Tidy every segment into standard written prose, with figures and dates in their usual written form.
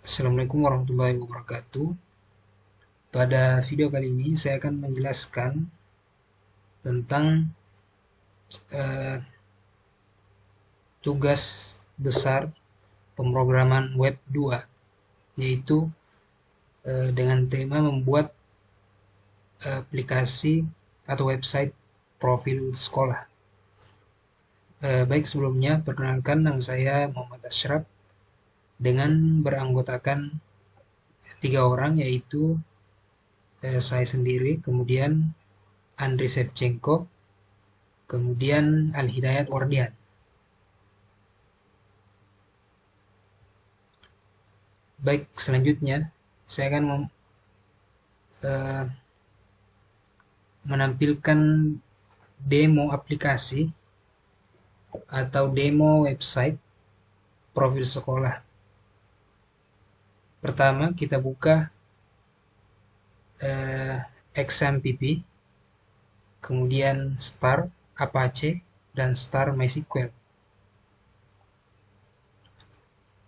Assalamualaikum warahmatullahi wabarakatuh. Pada video kali ini saya akan menjelaskan tentang eh, tugas besar pemrograman web 2, yaitu dengan tema membuat aplikasi atau website profil sekolah. Baik, sebelumnya perkenalkan, nama saya Muhammad Ashraf dengan beranggotakan 3 orang, yaitu saya sendiri, kemudian Andriy Shevchenko, kemudian Al-Hidayat Wardian. Baik, selanjutnya saya akan menampilkan demo aplikasi atau demo website profil sekolah. Pertama, kita buka XMPP, kemudian Star, Apache, dan Star MySQL.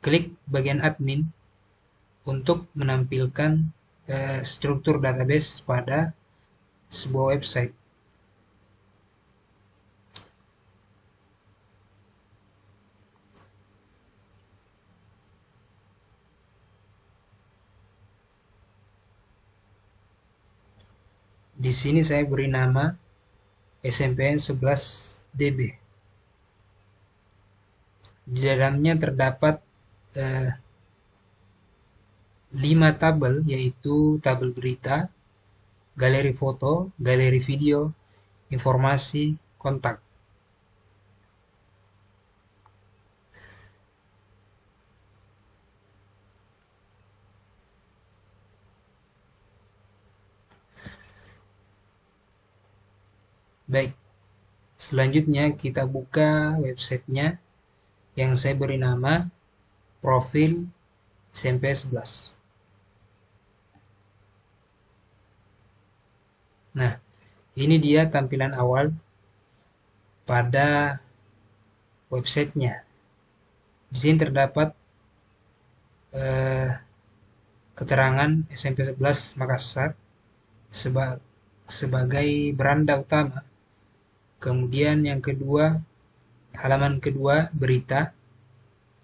Klik bagian admin untuk menampilkan struktur database pada sebuah website. Di sini saya beri nama SMPN 11DB. Di dalamnya terdapat 5 tabel, yaitu tabel berita, galeri foto, galeri video, informasi, kontak. Baik, selanjutnya kita buka websitenya yang saya beri nama profil SMP 11. Nah, ini dia tampilan awal pada websitenya. Di sini terdapat keterangan SMP 11 Makassar sebagai beranda utama. Kemudian yang kedua, halaman kedua berita.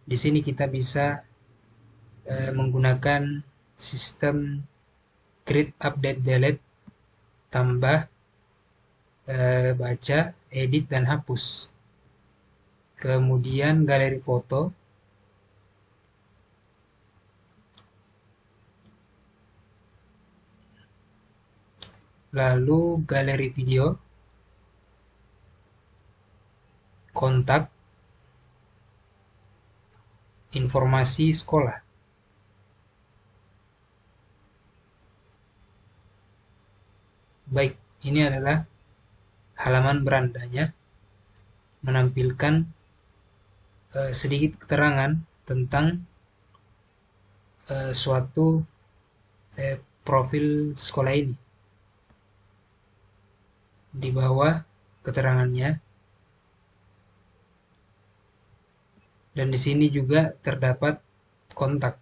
Di sini kita bisa menggunakan sistem create, update, delete, tambah, baca, edit, dan hapus. Kemudian galeri foto, lalu galeri video, kontak, informasi sekolah. Baik, ini adalah halaman berandanya, menampilkan sedikit keterangan tentang suatu profil sekolah ini. Di bawah keterangannya, dan di sini juga terdapat kontak.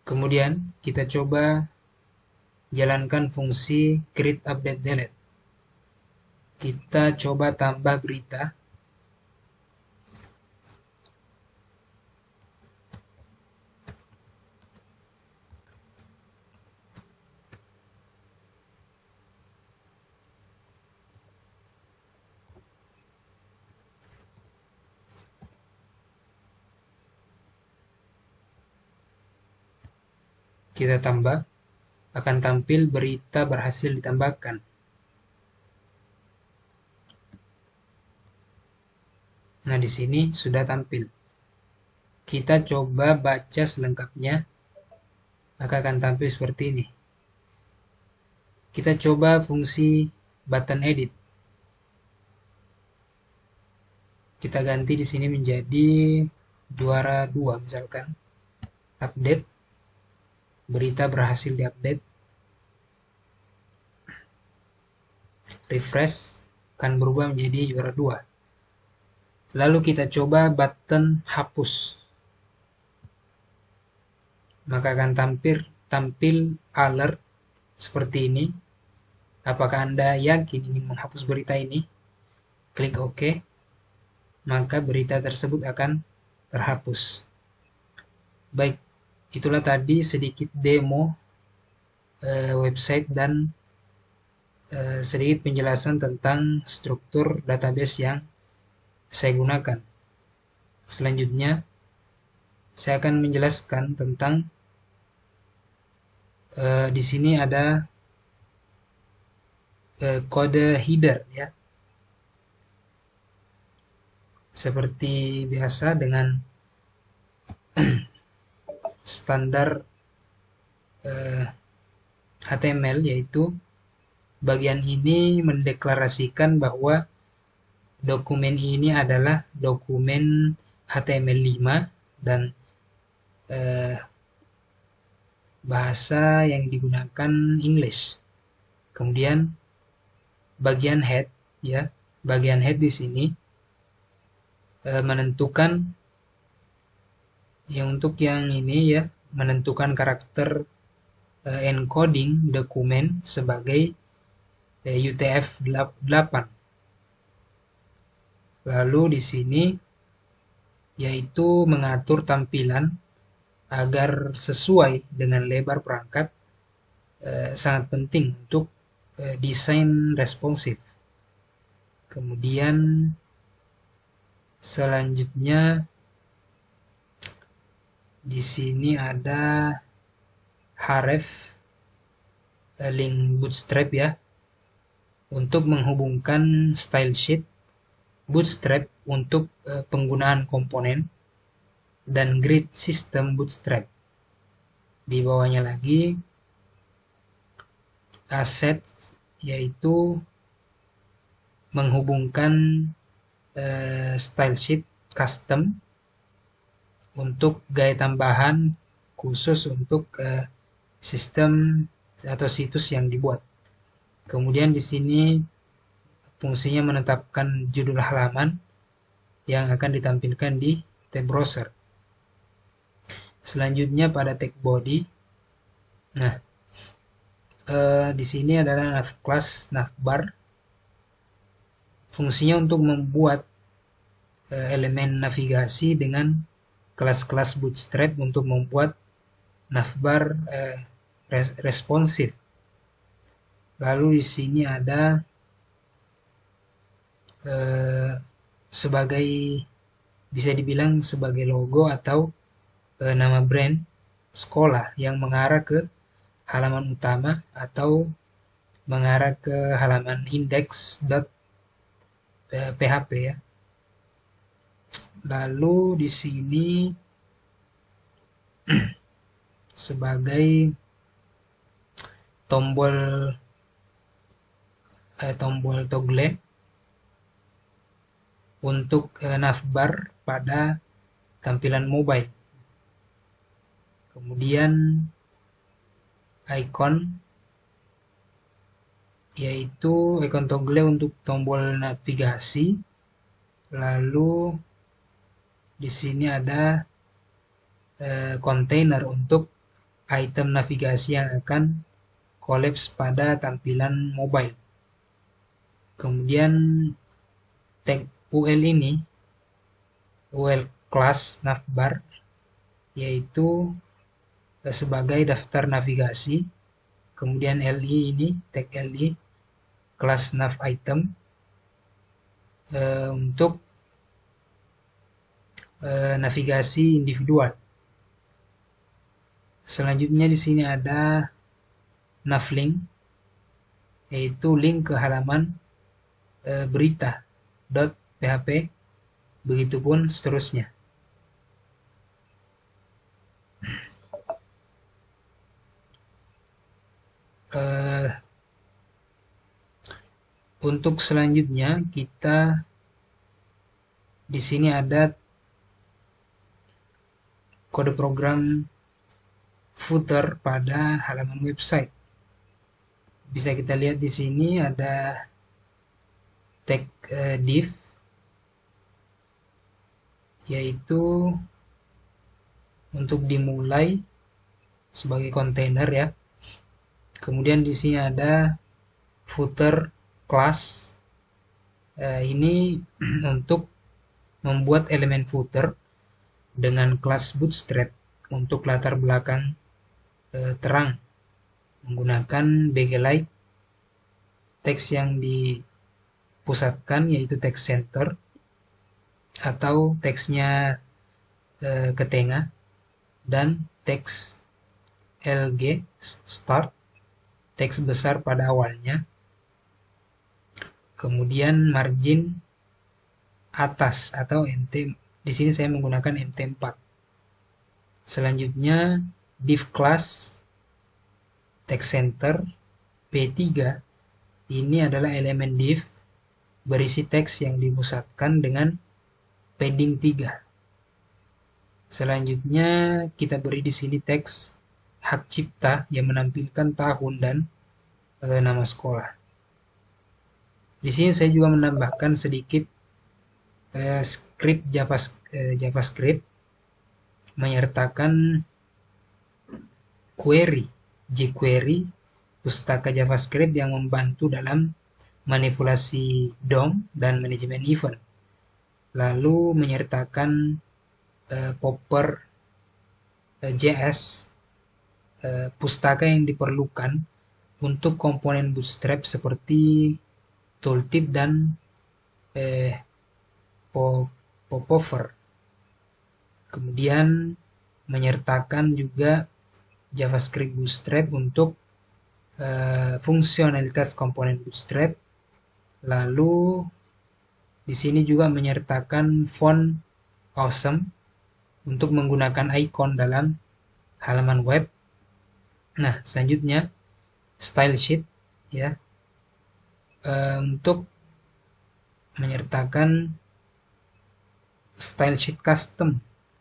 Kemudian kita coba jalankan fungsi create, update, delete. Kita coba tambah berita. Kita tambah, akan tampil berita berhasil ditambahkan. Nah, di sini sudah tampil. Kita coba baca selengkapnya, maka akan tampil seperti ini. Kita coba fungsi button edit. Kita ganti di sini menjadi juara 2 misalkan. Update. Berita berhasil diupdate. Refresh akan berubah menjadi juara 2. Lalu kita coba button hapus. maka akan tampil alert seperti ini. Apakah Anda yakin ingin menghapus berita ini? Klik OK, maka berita tersebut akan terhapus. Baik, itulah tadi sedikit demo website dan sedikit penjelasan tentang struktur database yang saya gunakan. Selanjutnya, saya akan menjelaskan tentang di sini ada kode header ya. Seperti biasa dengan standar HTML, yaitu bagian ini mendeklarasikan bahwa dokumen ini adalah dokumen HTML5 dan bahasa yang digunakan English. Kemudian bagian head ya, bagian head di sini menentukan yang untuk yang ini ya, menentukan karakter encoding dokumen sebagai UTF-8. Lalu di sini yaitu mengatur tampilan agar sesuai dengan lebar perangkat, sangat penting untuk desain responsif. Kemudian selanjutnya di sini ada href link bootstrap ya, untuk menghubungkan style sheet, bootstrap untuk penggunaan komponen, dan grid system bootstrap. Di bawahnya lagi assets, yaitu menghubungkan style sheet custom untuk gaya tambahan khusus untuk sistem atau situs yang dibuat. Kemudian di sini fungsinya menetapkan judul halaman yang akan ditampilkan di tab browser. Selanjutnya pada tag body. Nah, di sini adalah nav class navbar. Fungsinya untuk membuat elemen navigasi dengan kelas-kelas bootstrap untuk membuat navbar responsif. Lalu di sini ada sebagai, bisa dibilang sebagai logo atau nama brand sekolah yang mengarah ke halaman utama atau mengarah ke halaman index.php ya. Lalu di sini sebagai tombol toggle untuk navbar pada tampilan mobile. Kemudian icon, yaitu icon toggle untuk tombol navigasi. Lalu di sini ada container untuk item navigasi yang akan collapse pada tampilan mobile. Kemudian tag UL ini, UL class navbar, yaitu sebagai daftar navigasi. Kemudian LI ini, tag LI, class nav item, untuk navigasi individual. Selanjutnya di sini ada navlink, yaitu link ke halaman berita.php, begitupun seterusnya. Untuk selanjutnya kita di sini ada kode program footer pada halaman website. Bisa kita lihat di sini ada tag div, yaitu untuk dimulai sebagai kontainer ya. Kemudian di sini ada footer class. Ini untuk membuat elemen footer dengan kelas Bootstrap untuk latar belakang terang menggunakan backlight, teks yang dipusatkan yaitu teks center atau teksnya ke tengah, dan teks LG start, teks besar pada awalnya. Kemudian margin atas atau MT, di sini saya menggunakan MT4. Selanjutnya div class text center P3, ini adalah elemen div berisi teks yang dipusatkan dengan padding 3. Selanjutnya kita beri di sini teks hak cipta yang menampilkan tahun dan nama sekolah. Di sini saya juga menambahkan sedikit script JavaScript menyertakan query jQuery, pustaka JavaScript yang membantu dalam manipulasi DOM dan manajemen event. Lalu menyertakan popper JS, pustaka yang diperlukan untuk komponen Bootstrap seperti tooltip dan popover. Kemudian menyertakan juga JavaScript Bootstrap untuk fungsionalitas komponen Bootstrap. Lalu di sini juga menyertakan font Awesome untuk menggunakan icon dalam halaman web. Nah, selanjutnya style sheet ya, untuk menyertakan style sheet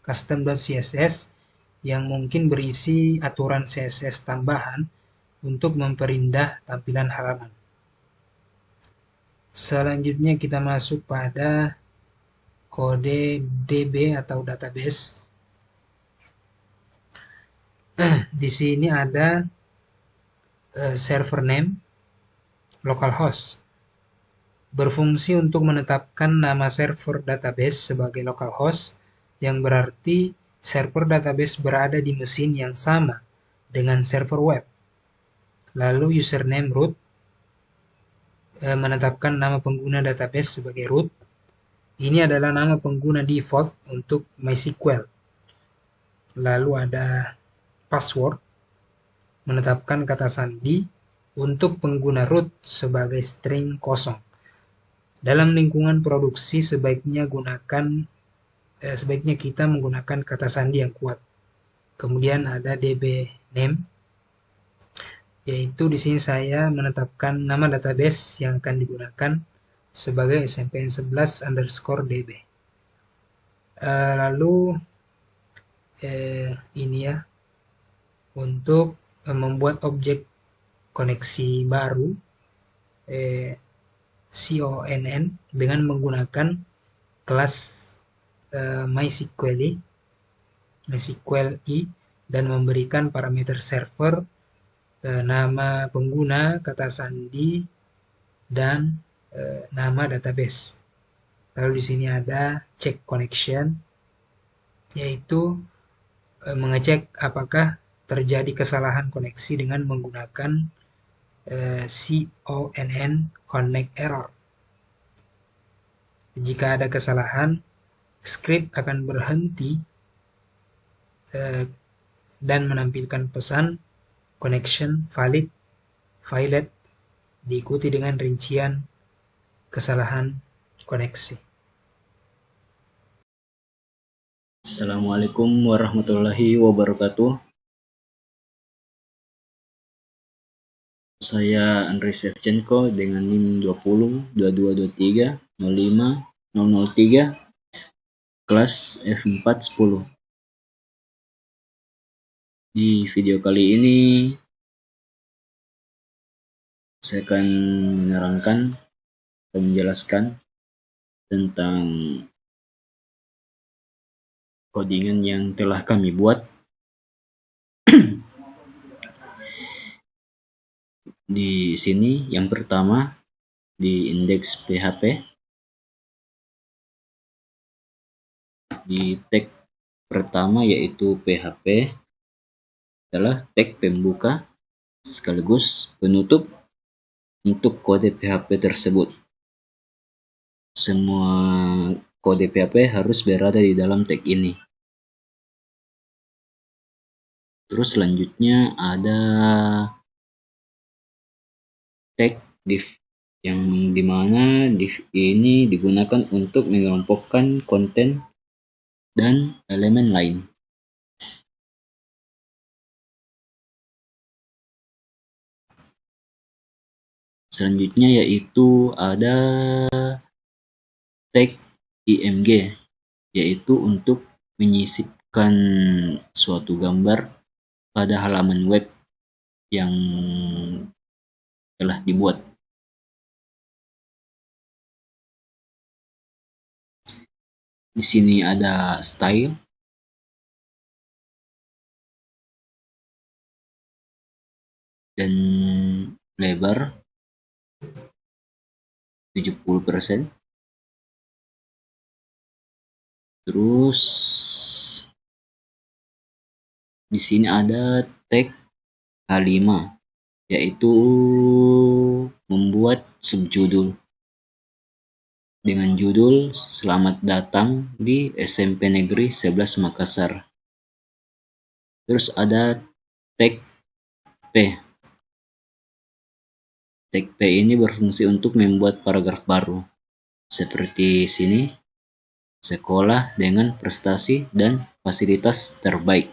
custom.css yang mungkin berisi aturan CSS tambahan untuk memperindah tampilan halaman. Selanjutnya kita masuk pada kode DB atau database. Di sini ada server name, localhost, berfungsi untuk menetapkan nama server database sebagai localhost, yang berarti server database berada di mesin yang sama dengan server web. Lalu username root, menetapkan nama pengguna database sebagai root. Ini adalah nama pengguna default untuk MySQL. Lalu ada password, menetapkan kata sandi untuk pengguna root sebagai string kosong. Dalam lingkungan produksi sebaiknya kita menggunakan kata sandi yang kuat. Kemudian ada db name, yaitu di sini saya menetapkan nama database yang akan digunakan sebagai smpn11_db. Lalu ini ya, untuk membuat objek koneksi baru CONN dengan menggunakan kelas MySQL dan memberikan parameter server, nama pengguna, kata sandi, dan nama database. Lalu di sini ada check connection, yaitu mengecek apakah terjadi kesalahan koneksi dengan menggunakan CONN connect error. Jika ada kesalahan, script akan berhenti dan menampilkan pesan connection valid diikuti dengan rincian kesalahan koneksi. Assalamualaikum warahmatullahi wabarakatuh. Saya Andrei Shevchenko dengan NIM 20 2223 05 003 kelas F410. Di video kali ini saya akan menerangkan atau menjelaskan tentang codingan yang telah kami buat Di sini yang pertama di indeks PHP, di tag pertama yaitu PHP adalah tag pembuka sekaligus penutup untuk kode PHP tersebut. Semua kode PHP harus berada di dalam tag ini. Terus selanjutnya ada tag div yang dimana div ini digunakan untuk mengelompokkan konten dan elemen lain. Selanjutnya yaitu ada tag img, yaitu untuk menyisipkan suatu gambar pada halaman web yang telah dibuat. Di sini ada style dan lebar 70%. Terus di sini ada tag H5, yaitu membuat subjudul dengan judul Selamat datang di SMP Negeri 11 Makassar. Terus ada tag P. Tag P ini berfungsi untuk membuat paragraf baru. Seperti sini, sekolah dengan prestasi dan fasilitas terbaik.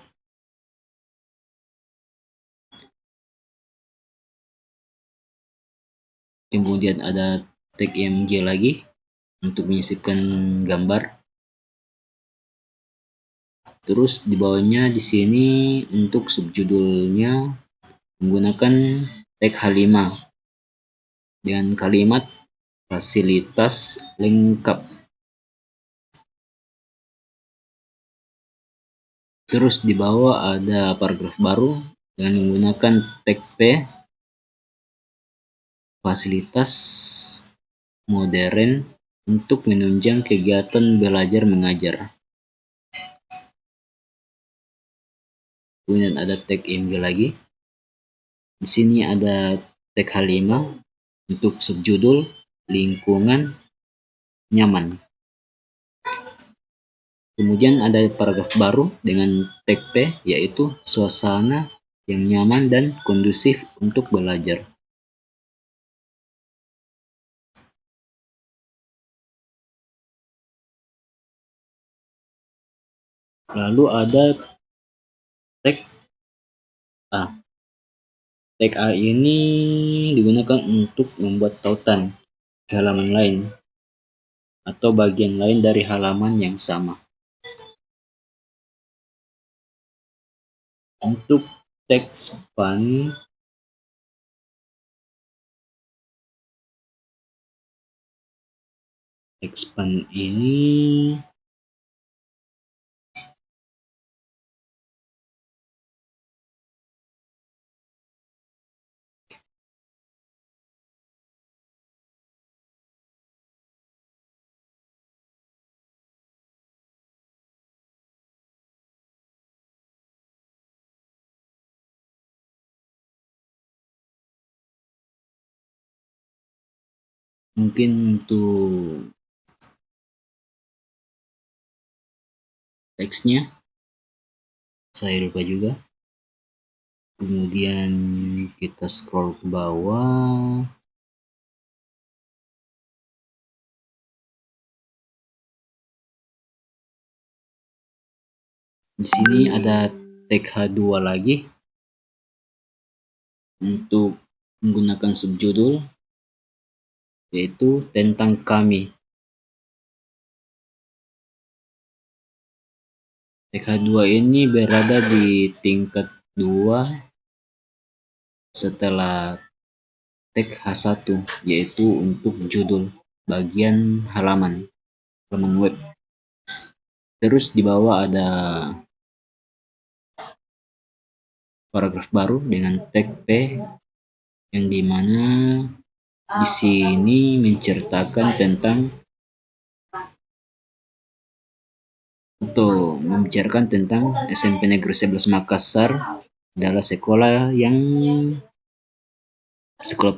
Kemudian ada tag img lagi untuk menyisipkan gambar. Terus di bawahnya di sini untuk subjudulnya menggunakan tag H5 dengan kalimat fasilitas lengkap. Terus di bawah ada paragraf baru dengan menggunakan tag P, fasilitas modern untuk menunjang kegiatan belajar mengajar. Kemudian ada tag img lagi. Di sini ada tag H5 untuk subjudul lingkungan nyaman. Kemudian ada paragraf baru dengan tag P, yaitu suasana yang nyaman dan kondusif untuk belajar. Lalu ada tag A. Tag A ini digunakan untuk membuat tautan di halaman lain atau bagian lain dari halaman yang sama. Untuk tag span ini mungkin untuk teksnya saya lupa juga. Kemudian kita scroll ke bawah. Di sini ada tag H2 lagi untuk menggunakan subjudul, yaitu tentang kami. Tag H2 ini berada di tingkat 2 setelah tag H1, yaitu untuk judul bagian halaman web. Terus di bawah ada paragraf baru dengan tag P, yang dimana di sini menceritakan tentang membicarakan tentang SMP Negeri 11 Makassar adalah sekolah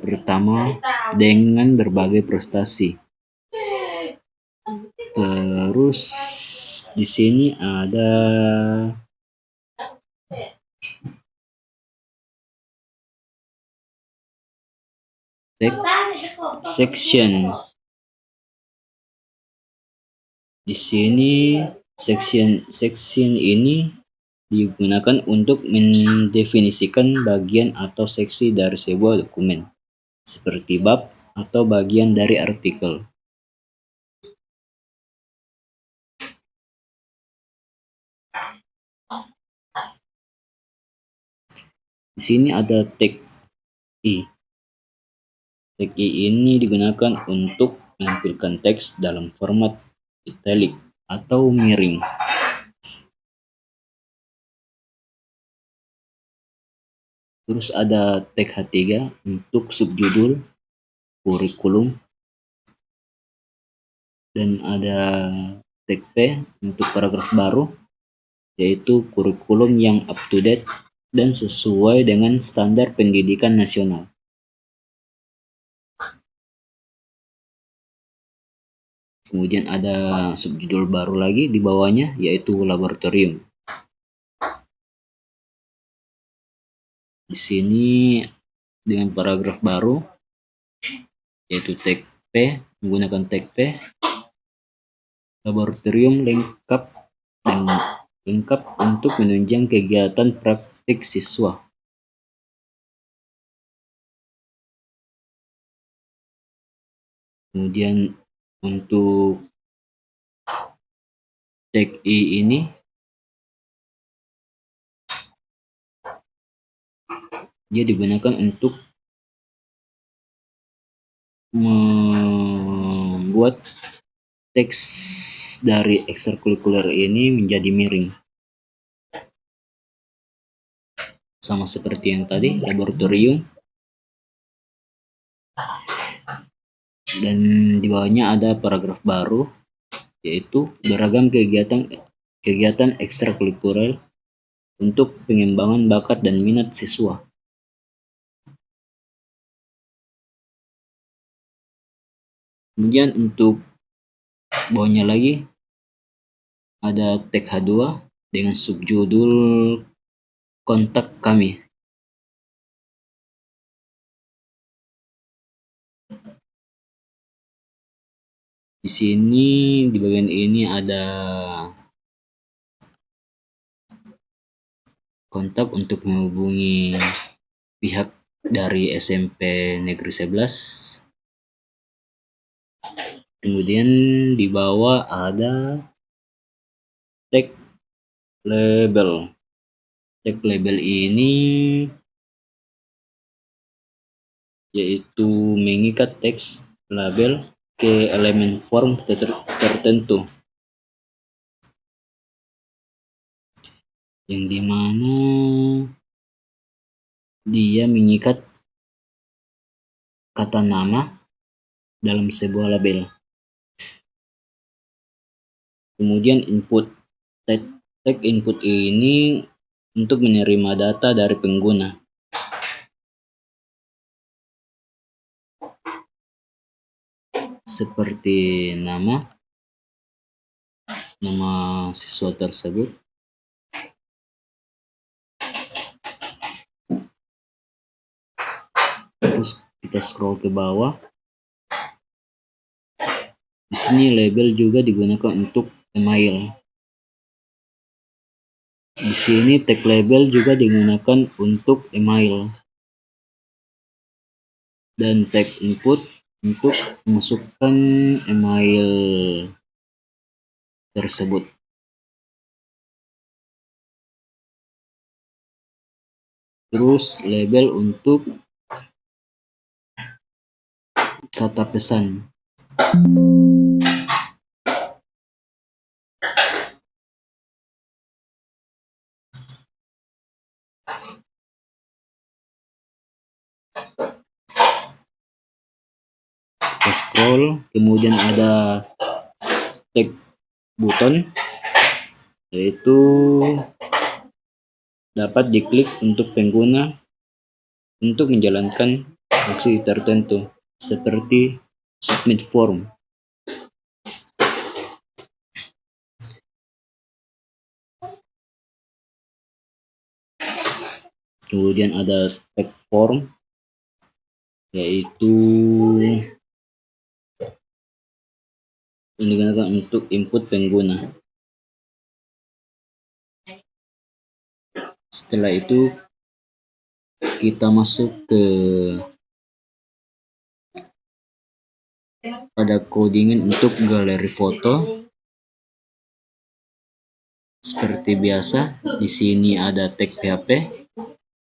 pertama dengan berbagai prestasi. Terus di sini ada section. Di sini section ini digunakan untuk mendefinisikan bagian atau seksi dari sebuah dokumen, seperti bab atau bagian dari artikel. Di sini ada tag I. Tag I ini digunakan untuk menampilkan teks dalam format italic atau miring. Terus ada tag H3 untuk subjudul, kurikulum, dan ada tag P untuk paragraf baru, yaitu kurikulum yang up to date dan sesuai dengan standar pendidikan nasional. Kemudian ada subjudul baru lagi di bawahnya, yaitu laboratorium. Di sini dengan paragraf baru, yaitu tag P, menggunakan tag P, laboratorium lengkap untuk menunjang kegiatan praktik siswa. Kemudian untuk tag I ini dia digunakan untuk membuat teks dari ekstrakurikuler ini menjadi miring. Sama seperti yang tadi, laboratorium. Dan di bawahnya ada paragraf baru, yaitu beragam kegiatan ekstrakurikuler untuk pengembangan bakat dan minat siswa. Kemudian untuk bawahnya lagi ada tag H2 dengan subjudul kontak kami. Di sini di bagian ini ada kontak untuk menghubungi pihak dari SMP Negeri 11. Kemudian di bawah ada tag label. Tag label ini yaitu mengikat teks label ke elemen form tertentu, yang dimana dia mengikat kata nama dalam sebuah label. Kemudian tag input ini untuk menerima data dari pengguna. Seperti nama siswa tersebut, terus kita scroll ke bawah. Di sini label juga digunakan untuk email. Di sini tag label juga digunakan untuk email. Dan tag input untuk memasukkan email tersebut. Terus label untuk kata pesan. scroll, kemudian ada tag button, yaitu dapat diklik untuk pengguna untuk menjalankan aksi tertentu seperti submit form. Kemudian ada tag form, yaitu ini digunakan untuk input pengguna. Setelah itu kita masuk ke pada codingan untuk galeri foto. Seperti biasa, di sini ada tag PHP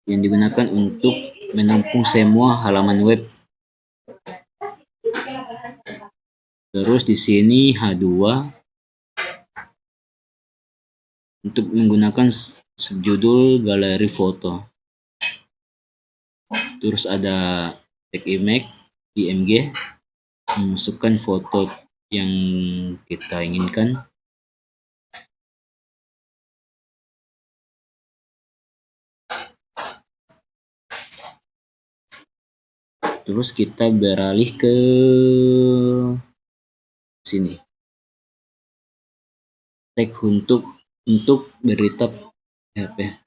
yang digunakan untuk menampung semua halaman web. Terus di sini H2 untuk menggunakan subjudul galeri foto. Terus ada tag image, img, memasukkan foto yang kita inginkan. Terus kita beralih ke sini, tag untuk berita PHP.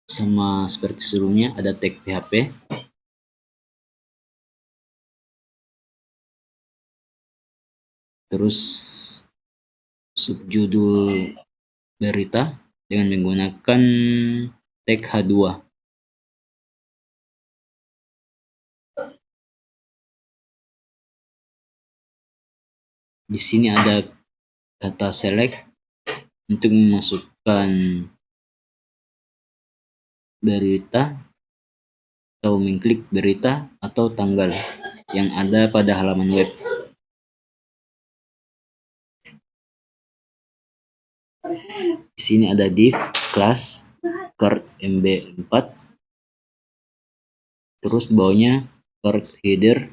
Sama seperti sebelumnya ada tag PHP. Terus subjudul berita dengan menggunakan tag H2. Di sini ada kata select untuk memasukkan berita atau mengklik berita atau tanggal yang ada pada halaman web. Di sini ada div class card mb4, terus bawahnya card header,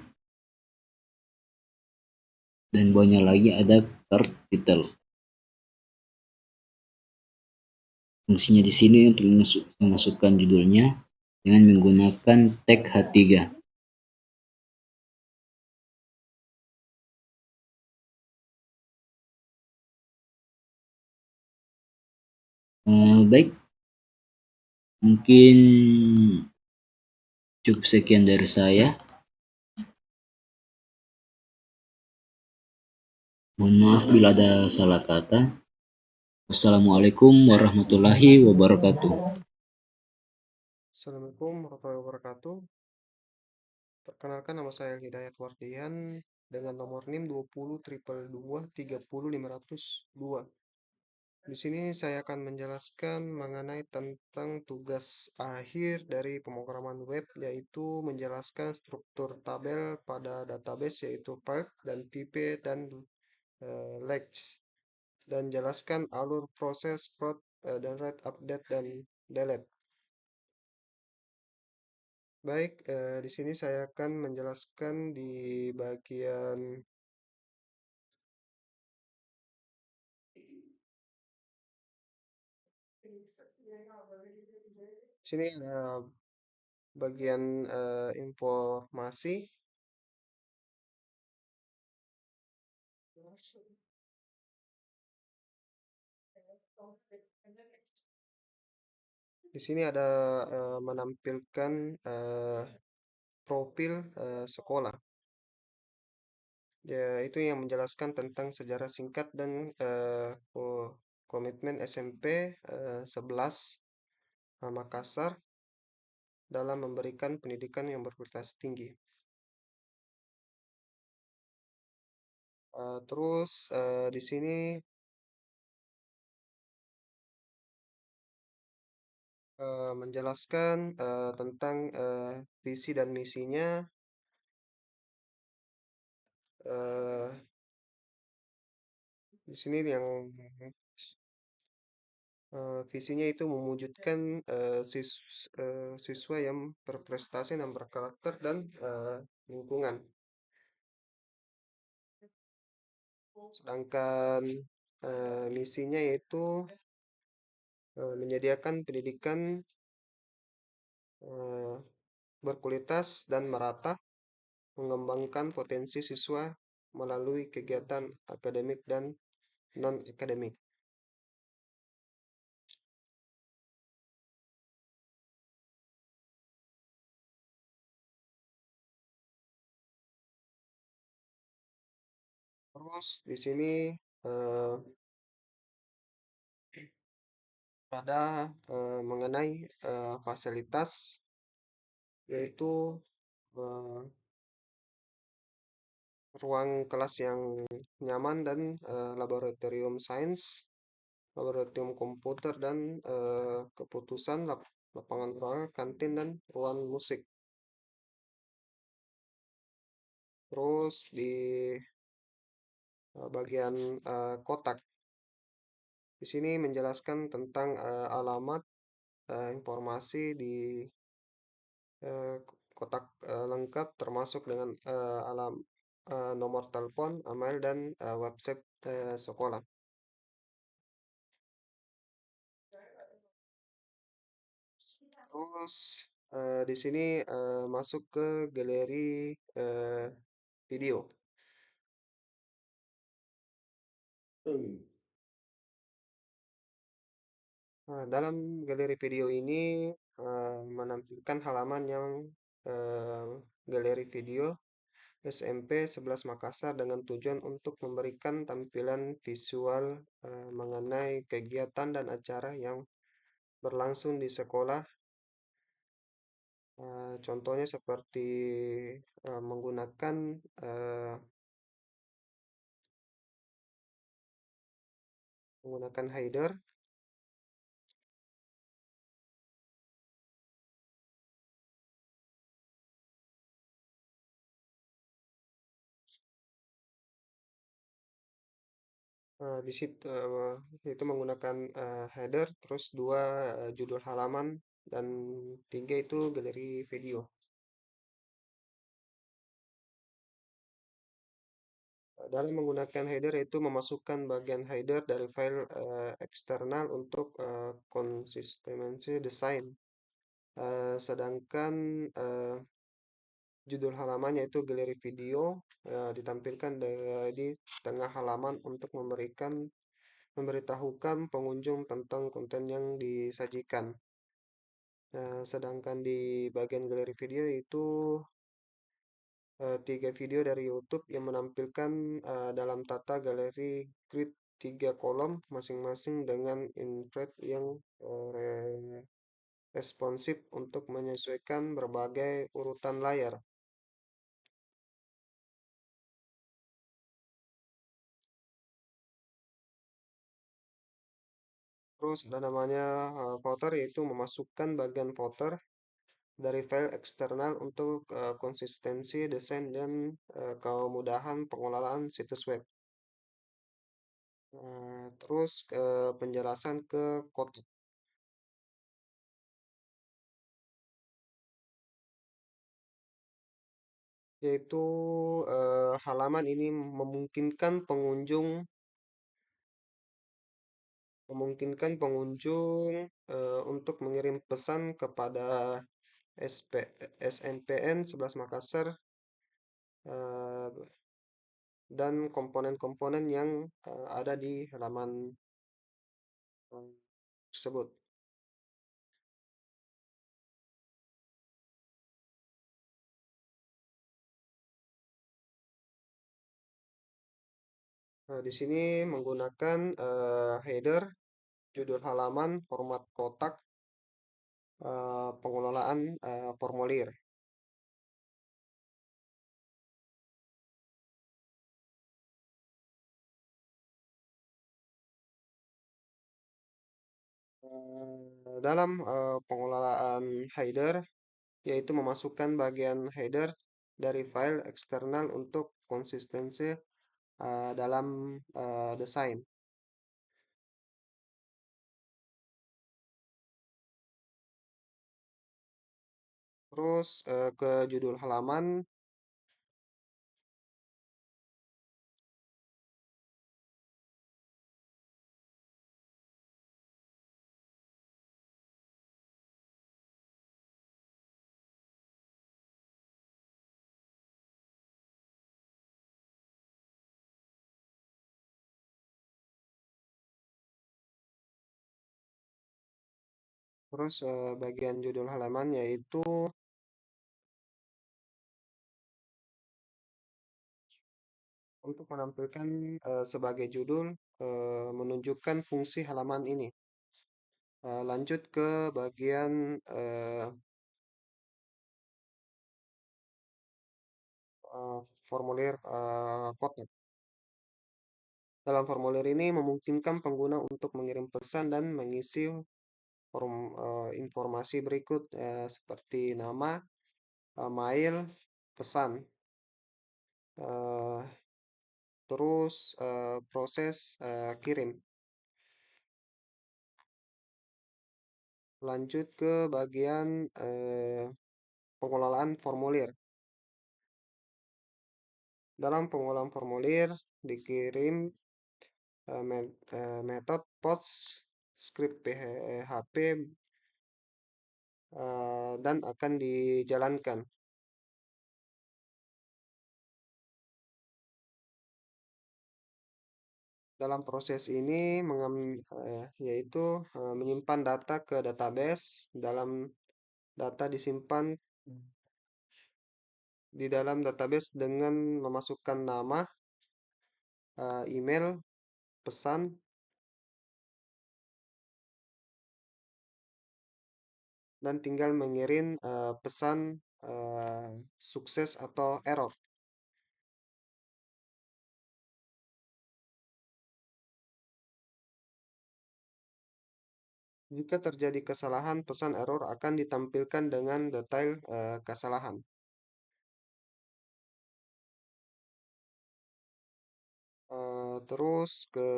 dan bawahnya lagi ada card title. Fungsinya di sini untuk memasukkan judulnya dengan menggunakan tag H3. Baik, mungkin cukup sekian dari saya. Mohon maaf bila ada salah kata. Wassalamualaikum warahmatullahi wabarakatuh. Assalamualaikum warahmatullahi wabarakatuh. Perkenalkan, nama saya Hidayat Wardian dengan nomor NIM 20.222.30.502. Di sini saya akan menjelaskan mengenai tentang tugas akhir dari pemrograman web, yaitu menjelaskan struktur tabel pada database yaitu part dan tipe dan legs, dan jelaskan alur proses plot dan write, update, dan delete. Baik, di sini saya akan menjelaskan di bagian sini ada bagian informasi. Di sini ada menampilkan profil sekolah. Ya, itu yang menjelaskan tentang sejarah singkat dan komitmen SMP 11 Makassar dalam memberikan pendidikan yang berkualitas tinggi. Terus di sini menjelaskan tentang visi dan misinya. eh, di sini yang Visinya itu mewujudkan siswa yang berprestasi dan berkarakter dan lingkungan. Sedangkan misinya yaitu menyediakan pendidikan eh, berkualitas dan merata, mengembangkan potensi siswa melalui kegiatan akademik dan non-akademik. Terus di sini eh, ada mengenai fasilitas, yaitu eh, ruang kelas yang nyaman dan laboratorium sains, laboratorium komputer dan keputusan, lapangan olahraga, kantin dan ruang musik. Terus di bagian kotak, di sini menjelaskan tentang alamat informasi di eh, kotak lengkap termasuk dengan nomor telepon, email dan website sekolah. Terus di sini masuk ke galeri video. Nah, dalam galeri video ini menampilkan halaman yang eh, galeri video SMP 11 Makassar dengan tujuan untuk memberikan tampilan visual mengenai kegiatan dan acara yang berlangsung di sekolah. Contohnya seperti eh, menggunakan header. Di situ itu menggunakan header, terus dua judul halaman dan tiga itu galeri video. Dalam menggunakan header itu memasukkan bagian header dari file eksternal untuk konsistensi desain. Sedangkan judul halaman yaitu galeri video ditampilkan di tengah halaman untuk memberitahukan pengunjung tentang konten yang disajikan. Sedangkan di bagian galeri video itu tiga video dari YouTube yang menampilkan dalam tata galeri grid tiga kolom masing-masing dengan input yang responsif untuk menyesuaikan berbagai urutan layar. Terus ada namanya footer, yaitu memasukkan bagian footer dari file eksternal untuk konsistensi desain dan kemudahan pengelolaan situs web. Terus penjelasan ke kotak, yaitu halaman ini memungkinkan pengunjung untuk mengirim pesan kepada SP, SNPN 11 Makassar eh, dan komponen-komponen yang ada di halaman eh, tersebut. Nah, di sini menggunakan header, judul halaman, format kotak, pengelolaan formulir. Dalam pengelolaan header, yaitu memasukkan bagian header dari file eksternal untuk konsistensi dalam desain. Terus ke judul halaman, terus bagian judul halaman yaitu untuk menampilkan sebagai judul menunjukkan fungsi halaman ini. Lanjut ke bagian formulir kotak. Dalam formulir ini memungkinkan pengguna untuk mengirim pesan dan mengisi informasi berikut seperti nama, mail, pesan, eh, terus proses kirim. Lanjut ke bagian pengelolaan formulir. Dalam pengelolaan formulir dikirim metode PostScript PHP dan akan dijalankan. Dalam proses ini yaitu menyimpan data ke database. Dalam data disimpan di dalam database dengan memasukkan nama, email, pesan, dan tinggal mengirim pesan sukses atau error. Jika terjadi kesalahan, pesan error akan ditampilkan dengan detail kesalahan. Terus ke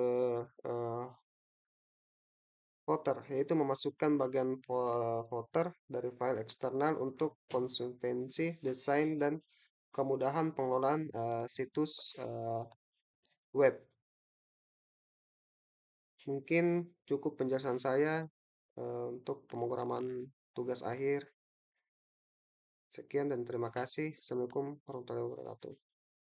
footer, yaitu memasukkan bagian footer dari file eksternal untuk konsistensi desain dan kemudahan pengelolaan situs web. Mungkin cukup penjelasan saya untuk pemrograman tugas akhir. Sekian dan terima kasih. Assalamualaikum warahmatullahi wabarakatuh.